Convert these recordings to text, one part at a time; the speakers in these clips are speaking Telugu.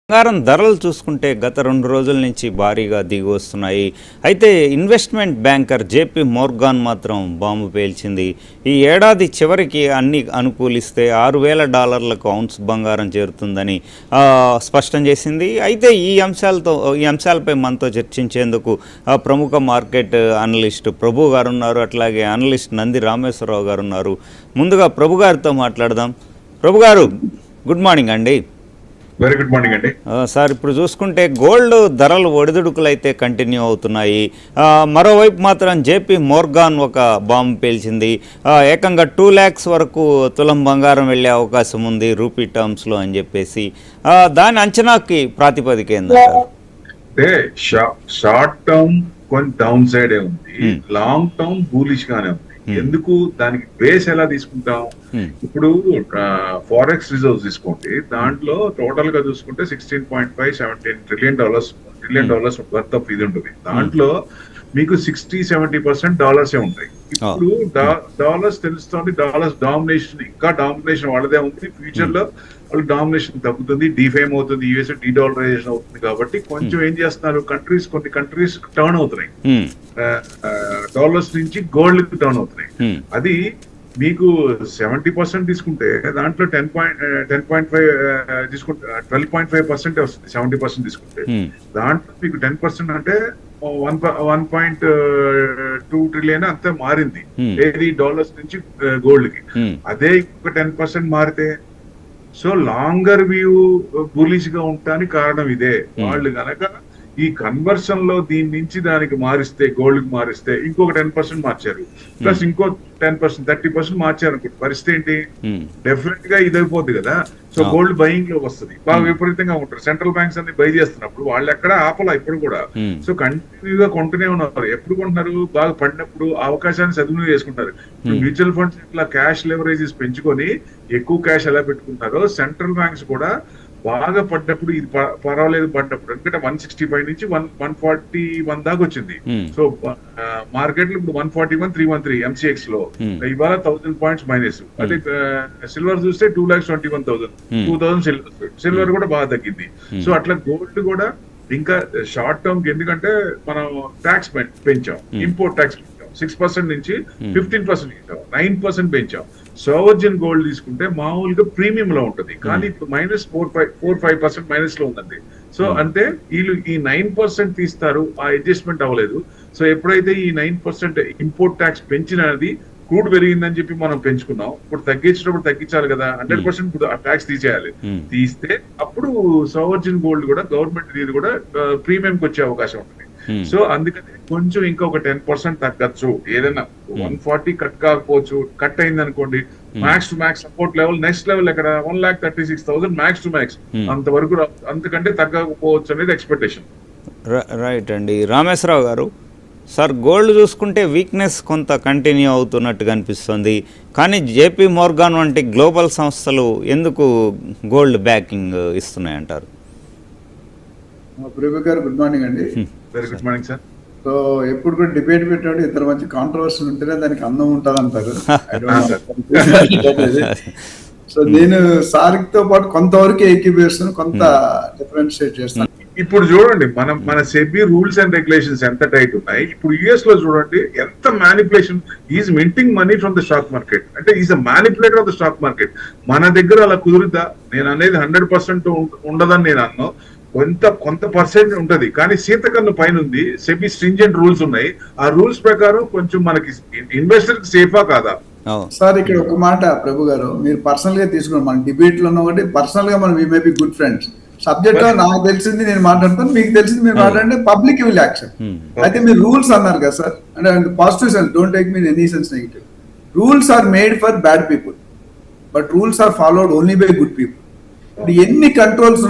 బంగారం ధరలు చూసుకుంటే గత 2 రోజుల నుంచి భారీగా దిగి వస్తున్నాయి. అయితే ఇన్వెస్ట్మెంట్ బ్యాంకర్ జేపీ మోర్గాన్ మాత్రం బాంబు పేల్చింది. ఈ ఏడాది చివరికి అన్ని అనుకూలిస్తే $6,000 ఔన్స్ బంగారం చేరుతుందని స్పష్టం చేసింది. అయితే ఈ అంశాలపై మనతో చర్చించేందుకు ప్రముఖ మార్కెట్ అనలిస్ట్ ప్రభు గారు ఉన్నారు. అట్లాగే అనలిస్ట్ నంది రామేశ్వరరావు గారు ఉన్నారు. ముందుగా ప్రభు గారితో మాట్లాడదాం. ప్రభు గారు, గుడ్ మార్నింగ్ అండి. వెరీ గుడ్ మార్నింగ్ అండి. సార్, ఇప్పుడు చూసుకుంటే గోల్డ్ ధరలు ఒడిదుడుకులు అయితే కంటిన్యూ అవుతున్నాయి. మరోవైపు మాత్రం జేపీ మోర్గాన్ ఒక బాంబు పేల్చింది. ఏకంగా 2 lakhs వరకు తులం బంగారం వెళ్ళే అవకాశం ఉంది రూపీ టర్మ్స్లో అని చెప్పేసి. దాని అంచనాకి ప్రాతిపదిక ఏంటంటారు? అంటే షార్ట్ టర్మ్ కొంచెం డౌన్ సైడే ఉంది, లాంగ్ టర్మ్ బూలిష్ గానే ఉంది. ఎందుకు? దానికి బేస్ ఎలా తీసుకుంటాం? ఇప్పుడు ఫారెక్స్ రిజర్వ్స్ తీసుకోండి, దాంట్లో టోటల్ గా చూసుకుంటే $16.5-17 ట్రిలియన్ వర్త్ ఆఫ్ ఇది ఉంటుంది. దాంట్లో మీకు 60-70% డాలర్సే ఉంటాయి. ఇప్పుడు డాలర్స్ తెలుస్తోంది, డాలర్స్ డామినేషన్ ఇంకా డామినేషన్ వాళ్ళదే ఉంది. ఫ్యూచర్ లో వాళ్ళు డామినేషన్ తగ్గుతుంది, డిఫేమ్ అవుతుంది, యూఎస్ డీడాలరైజేషన్ అవుతుంది. కాబట్టి కొంచెం ఏం చేస్తున్నారు, కొన్ని కంట్రీస్ టర్న్ అవుతున్నాయి, డాలర్స్ నుంచి గోల్డ్ కి టర్న్ అవుతున్నాయి. అది మీకు 70% తీసుకుంటే దాంట్లో 10.5 తీసుకుంటే 12.5% వస్తుంది. 70% తీసుకుంటే దాంట్లో మీకు 10% అంటే 1.2 ట్రిలియన్ అంతా మారింది. ఏది డాలర్స్ నుంచి గోల్డ్ కి. అదే ఇంకొక 10% మారితే, సో లాంగర్ వ్యూ బులిష్ గా ఉండటానికి కారణం ఇదే. వాళ్ళు గనక ఈ కన్వర్షన్ లో దీని నుంచి దానికి మారిస్తే, గోల్డ్ కి మారిస్తే ఇంకొక 10% మార్చారు, ప్లస్ ఇంకో 10% 30% మార్చారు అనుకుంటే పరిస్థితి ఏంటి? డెఫినెట్ గా ఇది అయిపోద్ది కదా. సో గోల్డ్ బయింగ్ లో వస్తుంది, బాగా విపరీతంగా ఉంటారు. సెంట్రల్ బ్యాంక్స్ అన్ని బై చేస్తున్నప్పుడు వాళ్ళు ఎక్కడ ఆపలా ఇప్పుడు కూడా. సో కంటిన్యూగా కొంటూనే ఉన్నారు. ఎప్పుడు కొంటున్నారు? బాగా పడినప్పుడు అవకాశాన్ని సద్వినియోగం చేసుకుంటారు. మ్యూచువల్ ఫండ్స్ ఇట్లా క్యాష్ లెవరేజెస్ పెంచుకొని ఎక్కువ క్యాష్ ఎలా పెట్టుకుంటారో, సెంట్రల్ బ్యాంక్స్ కూడా బాగా పడ్డప్పుడు, ఇది పర్వాలేదు పడ్డప్పుడు, ఎందుకంటే 165 నుంచి 141 దాకా వచ్చింది. సో మార్కెట్ లో ఇప్పుడు 141, 313 MCX లో ఇవాళ 1000 పాయింట్స్ మైనస్. అదే సిల్వర్ చూస్తే 2,21,000 సిల్వర్ కూడా బాగా తగ్గింది. సో అట్లా గోల్డ్ కూడా ఇంకా షార్ట్ టర్మ్ కి, ఎందుకంటే మనం ట్యాక్స్ పెంచాం, ఇంపోర్ట్ ట్యాక్స్ పెంచాం, 6% నుంచి 15% పెంచాం, 9% పెంచాం. సోవర్జిన్ గోల్డ్ తీసుకుంటే మామూలుగా ప్రీమియం లో ఉంటుంది, కానీ ఇప్పుడు -4-5% మైనస్ లో ఉందండి. సో అంటే వీళ్ళు ఈ 9% తీస్తారు, ఆ అడ్జస్ట్మెంట్ అవ్వలేదు. సో ఎప్పుడైతే ఈ 9% ఇంపోర్ట్ ట్యాక్స్ పెంచినది, క్రూడ్ పెరిగిందని చెప్పి మనం పెంచుకున్నాం, ఇప్పుడు తగ్గించినప్పుడు తగ్గించాలి కదా, 100% ఇప్పుడు ఆ ట్యాక్స్ తీసేయాలి. తీస్తే అప్పుడు సోవర్జిన్ గోల్డ్ కూడా గవర్నమెంట్ ఇది కూడా ప్రీమియం కి వచ్చే అవకాశం ఉంటుంది. సో అందుకని కొంచెం ఇంకా ఒక 10% తగ్గచ్చు. ఏదైనా 140 కట్ కాకపోవచ్చు, కట్ అయింది అనుకోండి, max to max support level next level ఎక్కడ 1,36,000 మ్యాక్స్ టు మ్యాక్స్, అంతవరకు అంతకంటే తగ్గకపోవచ్చు అనేది ఎక్స్పెక్టేషన్. రైట్ అండి. రామేశ్వరరావు గారు, సార్ గోల్డ్ చూసుకుంటే వీక్నెస్ కొంత కంటిన్యూ అవుతున్నట్టుగా అనిపిస్తుంది, కానీ జేపీ మోర్గాన్ వంటి గ్లోబల్ సంస్థలు ఎందుకు గోల్డ్ బ్యాకింగ్ ఇస్తున్నాయంటారు? ప్రభు గారు, గుడ్ మార్నింగ్ అండి. Very good morning sir. So ఎప్పుడు కూడా డిబేట్ పెట్టినప్పుడు ఇద్దరు మంచి కాంట్రవర్సీ ఉంటేనే దానికి అందం ఉంటుంది అంటారు. సో నేను సార్తో పాటు కొంతవరకు ఏకీభవిస్తాను, కొంత డిఫరెన్షియేట్ చేస్తాను. ఇప్పుడు చూడండి, మన సెబీ రూల్స్ అండ్ రెగ్యులేషన్స్ ఎంత టైట్ ఉన్నాయి. ఇప్పుడు యుఎస్ లో చూడండి ఎంత manipulation. Is minting money from the stock market, అంటే is a manipulator of the stock market. మన దగ్గర అలా కుదురుద్దా? నేను అనేది 100% ఉండదని నేను అన్నా, కొంత పర్సెంట్ ఉంటది, కానీ శీతకన్ను పైన ఉంది. సెబీ స్ట్రింజెంట్ రూల్స్ ఉన్నాయి. ఆ రూల్స్ ప్రకారం కొంచెం మనకి ఇన్వెస్టర్ కి సేఫా కాదా? సార్ ఇక్కడ ఒక మాట ప్రభు గారు, మీరు పర్సనల్ గా తీసుకున్నాం, మన డిబేట్ లో ఒకటి పర్సనల్ గా మనం may be good friends. Subject లో నాకు తెలిసింది నేను మాట్లాడతాను, మీకు తెలిసింది మీరు మాట్లాడంటే పబ్లిక్ విల్ యాక్షన్. అయితే మీరు రూల్స్ అన్నారు కదా సార్, అంటే positive sense, don't take me any sense negative. Rules are made for bad people, but rules are followed only by good people. ఇప్పుడు ఎన్ని కంట్రోల్స్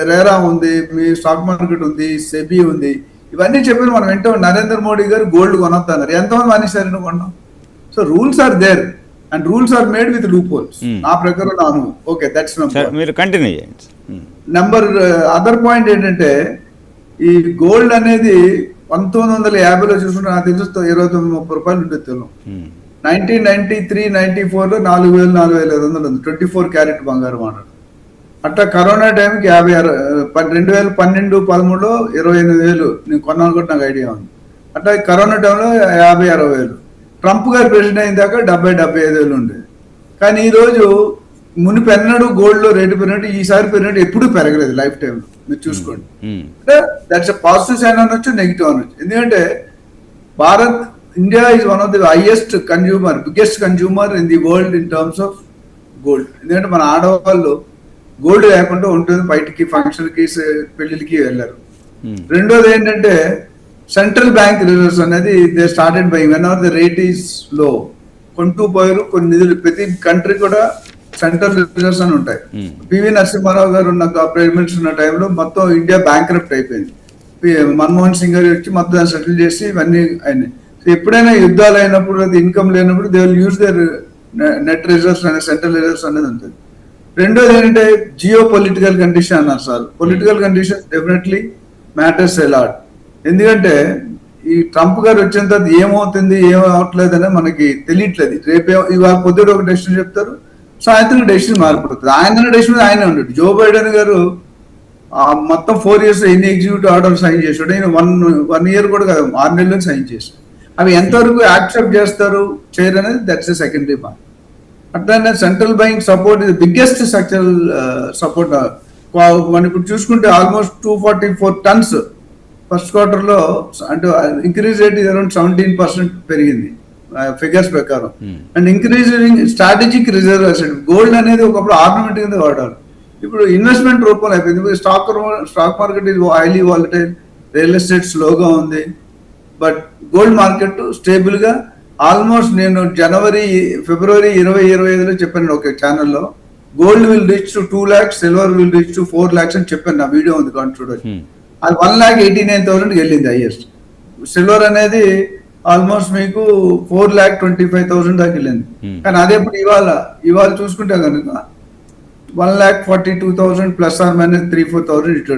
రేరా ఉంది, మీ స్టాక్ మార్కెట్ ఉంది, సెబీ ఉంది, ఇవన్నీ చెప్పిన మనం వింటాం. నరేంద్ర మోడీ గారు గోల్డ్ కొనొద్దు అన్నారు, ఎంతమంది మానేశారు కొన్నాం? So rules are there and rules are made with loopholes. నా ప్రకారం నాను ఓకే, దట్స్ మీరు కంటిన్యూ చేయండి. నెంబర్ అదర్ పాయింట్ ఏంటంటే, ఈ గోల్డ్ అనేది 1950లో చూసుకుంటే నాకు తెలుసు 29-30 రూపాయలు ఉంటుంది తులం. 1993-94లో 4,000-4,500 ఉంది 24 క్యారెట్ బంగారం అన్నాడు. అట్లా కరోనా టైంకి 2012-13లో 28,000 నేను కొన్నాను కూడా నాకు ఐడియా ఉంది. అట్లా కరోనా టైంలో 50-60,000. ట్రంప్ గారు ప్రెసిడెంట్ అయిన దాకా 70-75,000 ఉండేది. కానీ ఈ రోజు మునిపు ఎన్నడూ గోల్డ్ లో రేటు పెరిగినట్టు ఈసారి పెరిగినట్టు ఎప్పుడూ పెరగలేదు లైఫ్ టైం మీరు చూసుకోండి. అంటే దట్స్ ఎ పాజిటివ్ సైన్ అనొచ్చు, నెగిటివ్ అనొచ్చు. ఎందుకంటే India is one of the biggest consumer in the world in terms of gold. ఎందుకంటే మన ఆడవాళ్ళు గోల్డ్ లేకుండా ఉంటుంది, బయటికి ఫంక్షన్ కి పెళ్లికి వెళ్ళారు. రెండోది ఏంటంటే సెంట్రల్ బ్యాంక్ రిజర్వ్స్ అనేది they started by when are the rate is low కొంటూ పోయారు. కొన్ని నిధులు ప్రతి కంట్రీ కూడా సెంట్రల్ రిజర్వ్స్ అని ఉంటాయి. పివి నరసింహారావు గారు ప్రైమ్ మినిస్టర్ ఉన్న టైంలో మొత్తం ఇండియా బ్యాంక్రప్ట్ అయిపోయింది. మన్మోహన్ సింగ్ గారు వచ్చి మొత్తం సెటిల్ చేసి ఇవన్నీ అయినాయి. ఎప్పుడైనా యుద్ధాలు అయినప్పుడు అది ఇన్కమ్ లేనప్పుడు they will use there net reserves అనేది సెంట్రల్ రిజర్వ్స్ అనేది ఉంటుంది. రెండోది ఏంటంటే జియో పొలిటికల్ కండిషన్ అన్నారు sir. Political condition definitely matters a lot. ఎందుకంటే ఈ ట్రంప్ గారు వచ్చిన తర్వాత ఏమవుతుంది ఏమవట్లేదు అనేది మనకి తెలియట్లేదు. రేపు ఇవాళ పొద్దుట ఒక డెసిషన్ చెప్తారు, సాయంత్రం డెసిషన్ మారిపోతుంది. ఆయన డెసిషన్ ఆయనే ఉండడు. జో బైడెన్ గారు మొత్తం 4 years ఎన్ని ఎగ్జిక్యూటివ్ ఆర్డర్ సైన్ చేశాడు. ఆయన 1 year కూడా కాదు, 6 నెలలు సైన్ చేశాడు. అవి ఎంతవరకు యాక్సెప్ట్ చేస్తారు చేయరు అనేది దట్స్ ఎ సెకండరీ పాయింట్. అట్లనే సెంట్రల్ బ్యాంక్ సపోర్ట్ ఇది బిగ్గెస్ట్ స్ట్రక్చరల్ సపోర్ట్. మనం ఇప్పుడు చూసుకుంటే ఆల్మోస్ట్ 244 tons ఫస్ట్ క్వార్టర్లో, అంటే ఇంక్రీజ్ రేట్ అరౌండ్ 17% పెరిగింది ఫిగర్స్ ప్రకారం. And increasing strategic reserve asset. Gold అనేది ఒకప్పుడు ఆర్నమెంట్ కింద వాడాలి, ఇప్పుడు ఇన్వెస్ట్మెంట్ రూపంలో అయిపోయింది. స్టాక్ మార్కెట్ ఇది హైలీ వాలటైల్, రియల్ ఎస్టేట్ స్లోగా ఉంది, బట్ గోల్డ్ మార్కెట్ స్టేబుల్ గా ఆల్మోస్ట్ నేను ఫిబ్రవరి 2025లో చెప్పాను ఒక ఛానల్లో, gold will reach to 2 lakhs, silver will reach to 4 lakhs అని చెప్పాను. నా వీడియో ఉంది కానీ చూడొచ్చు. అది 1,89,000 వెళ్ళింది హైయెస్ట్. సిల్వర్ అనేది ఆల్మోస్ట్ మీకు 4,25,000 దాకా వెళ్ళింది. కానీ అదే ఇప్పుడు ఇవాళ చూసుకుంటే కనుక 1,42,000 ±3-4,000 ఇట్లా.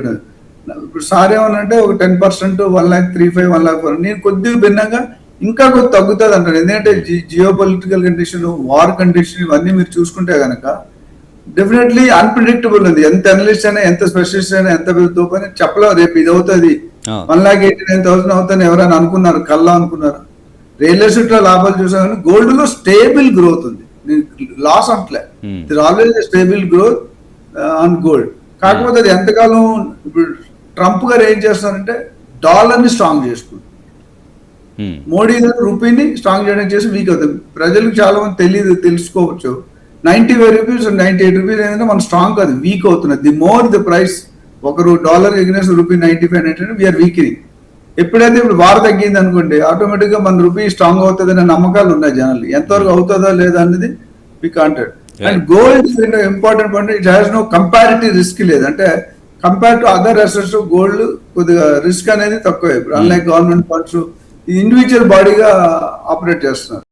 ఇప్పుడు సార్ ఏమనంటే ఒక 10% 1,35,000 1,04,000 నేను కొద్దిగా భిన్నంగా ఇంకా కొద్ది తగ్గుతుంది అంటారు. ఎందుకంటే geo political condition, war condition ఇవన్నీ మీరు చూసుకుంటే కనుక డెఫినెట్లీ అన్ప్రిడిక్టబుల్ ఉంది. ఎంత అనలిస్ట్ అయినా, ఎంత స్పెషలిస్ట్ అయినా, ఎంత పెద్ద చెప్పలేవు రేపు ఇది అవుతుంది 1,89,000 అవుతుంది ఎవరైనా అనుకున్నారు, కల్లా అనుకున్నారు. రియల్ ఎస్టేట్ లో లాభాలు చూసా కానీ గోల్డ్ లో స్టేబుల్ గ్రోత్ ఉంది, లాస్ అంటలే. It always stable growth on gold. కాకపోతే అది ఎంతకాలం, ఇప్పుడు ట్రంప్ గారు ఏం చేస్తారంటే డాలర్ ని స్ట్రాంగ్ చేసుకుంటారు, మోడీ గారు రూపీని స్ట్రాంగ్ చేయడం చేసి వీక్ అవుతుంది. ప్రజలకు చాలా మంది తెలుసుకోవచ్చు. 95 rupees 98 rupees ఏంటంటే మన స్ట్రాంగ్ కాదు, వీక్ అవుతున్నది. ది మోర్ ది ప్రైస్ ఒకరు డాలర్ ఎగ్నెస్ట్ రూపీ 95 అంటే వీఆర్ వీకింగ్. ఎప్పుడైతే ఇప్పుడు వార్ తగ్గింది అనుకోండి, ఆటోమేటిక్ గా మన రూపీ స్ట్రాంగ్ అవుతుంది అనే నమ్మకాలు ఉన్నాయి జనాలు. ఎంతవరకు అవుతుందా లేదా అనేది we counted. And gold important point, it has no comparative risk లేదు. అంటే compare to other assets gold కొద్దిగా రిస్క్ అనేది తక్కువ. ఇప్పుడు అన్లైక్ గవర్నమెంట్ ఫండ్స్ ఇండివిజువల్ బాడీగా ఆపరేట్ చేస్తున్నారు.